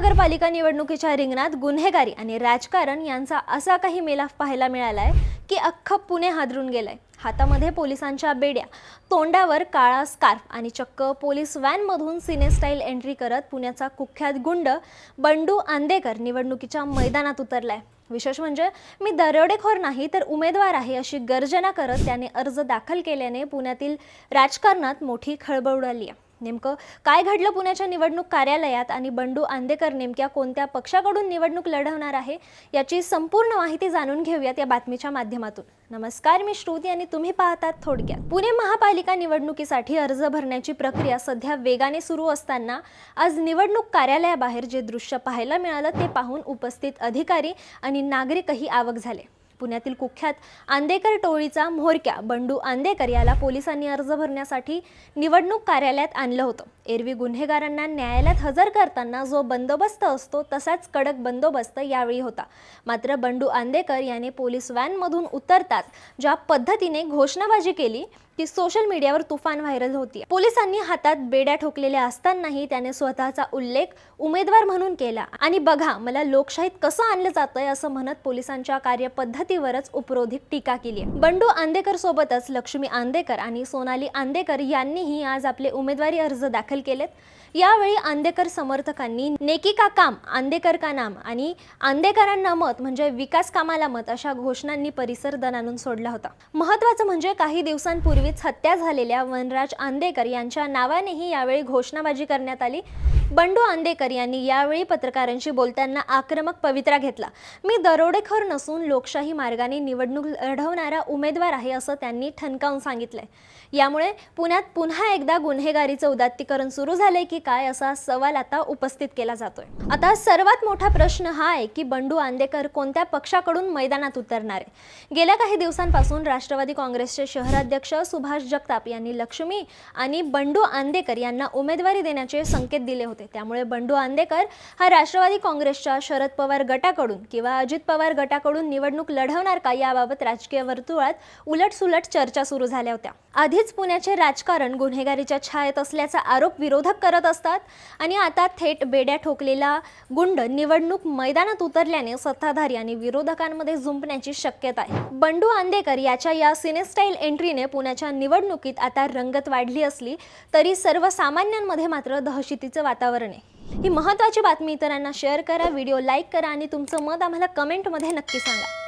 महानगरपालिका निवडणुकीच्या रिंगणात गुन्हेगारी आणि राजकारण यांचा असा काही मेलाफ पाहायला मिळालाय की अख्खं पुणे हादरून गेलंय। हातामध्ये पोलिसांच्या बेड्या, तोंडावर काळा स्कार्फ आणि चक्क पोलीस व्हॅनमधून सिने स्टाईल एंट्री करत पुण्याचा कुख्यात गुंड बंडू आंदेकर निवडणुकीच्या मैदानात उतरलाय। विशेष म्हणजे मी दरोडेखोर नाही तर उमेदवार आहे अशी गर्जना करत त्याने अर्ज दाखल केल्याने पुण्यातील राजकारणात मोठी खळबळ उडाली आहे। नेमकं काय घडलं पुण्याच्या निवडणूक कार्यालयात आणि बंडू आंदेकर नेमक्या कोणत्या पक्षाकडून निवडणूक लढवणार आहे याची संपूर्ण माहिती जाणून घेऊयात या बातमीच्या माध्यमातून। नमस्कार, मी श्रुती आणि तुम्ही पाहतात थोडक्यात। पुणे महापालिका निवडणुकीसाठी अर्ज भरण्याची प्रक्रिया सध्या वेगाने सुरू असताना आज निवडणूक कार्यालयाबाहेर जे दृश्य पाहायला मिळालं ते पाहून उपस्थित अधिकारी आणि नागरिकही आवाक झाले। पुण्यातील कुख्यात आंदेकर टोळीचा म्होरक्या बंडू आंदेकर याला पोलिसांनी अर्ज भरण्यासाठी निवडणूक कार्यालयात आणलं होतं। एरवी गुन्हेगारांना न्यायालयात हजर करताना जो बंदोबस्त असतो तसाच कडक बंदोबस्त यावेळी होता। मात्र बंडू आंदेकर याने पोलीस व्हॅनमधून उतरताच ज्या पद्धतीने घोषणाबाजी केली ती सोशल मीडियावर तुफान व्हायरल होती। पोलिसांनी हातात बेड्या ठोकलेल्या असतानाही त्याने स्वतःचा उल्लेख उमेदवार म्हणून केला आणि बघा मला लोकशाहीत कसं आणलं जातंय असं म्हणत पोलिसांच्या कार्यपद्धतीवरच उपरोधिक टीका केली। बंडू आंदेकर सोबतच लक्ष्मी आंदेकर आणि सोनाली आंदेकर यांनीही आज आपले उमेदवारी अर्ज दाखल केलेत। यावेळी आंदेकर समर्थकांनी नेकी का काम आंदेकर का नाम आणि आंदेकरांना मत म्हणजे विकास कामाला मत अशा घोषणांनी परिसर दणाणून सोडला होता। महत्त्वाचं म्हणजे काही दिवसांपूर्वीच हत्या झालेल्या वनराज आंदेकर यांच्या नावानेही यावेळी घोषणाबाजी करण्यात आली। बंडू आंदेकर यांनी यावेळी पत्रकारांशी बोलताना आक्रमक पवित्रा घेतला। मी दरोडेखोर नसून लोकशाही मार्गाने निवडणूक लढवणारा उमेदवार आहे असं त्यांनी ठणकावून सांगितलंय। यामुळे पुण्यात पुन्हा एकदा गुन्हेगारीचं उदात्तीकरण सुरू झालंय की काय असा सवाल आता उपस्थित केला जातोय। आता सर्वात मोठा प्रश्न हा आहे की बंडू आंदेकर कोणत्या पक्षाकडून मैदानात उतरणार आहे। गेल्या काही दिवसांपासून राष्ट्रवादी काँग्रेसचे शहराध्यक्ष सुभाष जगताप यांनी लक्ष्मी आणि बंडू आंदेकर यांना उमेदवारी देण्याचे संकेत दिले होते। त्यामुळे बंडू आंदेकर हा राष्ट्रवादी काँग्रेसच्या शरद पवार गटाकडून किंवा अजित पवार गटाकडून निवडणूक लढवणार का याबाबत राजकीय वर्तुळात उलटसुलट चर्चा सुरू झाल्या होत्या। आधीच पुण्याचे राजकारण गुन्हेगारीच्या छायेत असल्याचा आरोप विरोधक करत असतात आणि आता थेट बेड्या ठोकलेला गुंड निवडणूक मैदानात उतरल्याने सत्ताधारी आणि विरोधकांमध्ये जुंपण्याची शक्यता आहे। बंडू आंदेकर याच्या या सिने स्टाईल एंट्रीने पुण्याच्या निवडणुकीत आता रंगत वाढली असली तरी सर्वसामान्यांमध्ये मात्र दहशतीचं वातावरण आहे। ही महत्त्वाची बातमी इतरांना शेअर करा, व्हिडिओ लाईक करा आणि तुमचं मत आम्हाला कमेंटमध्ये नक्की सांगा।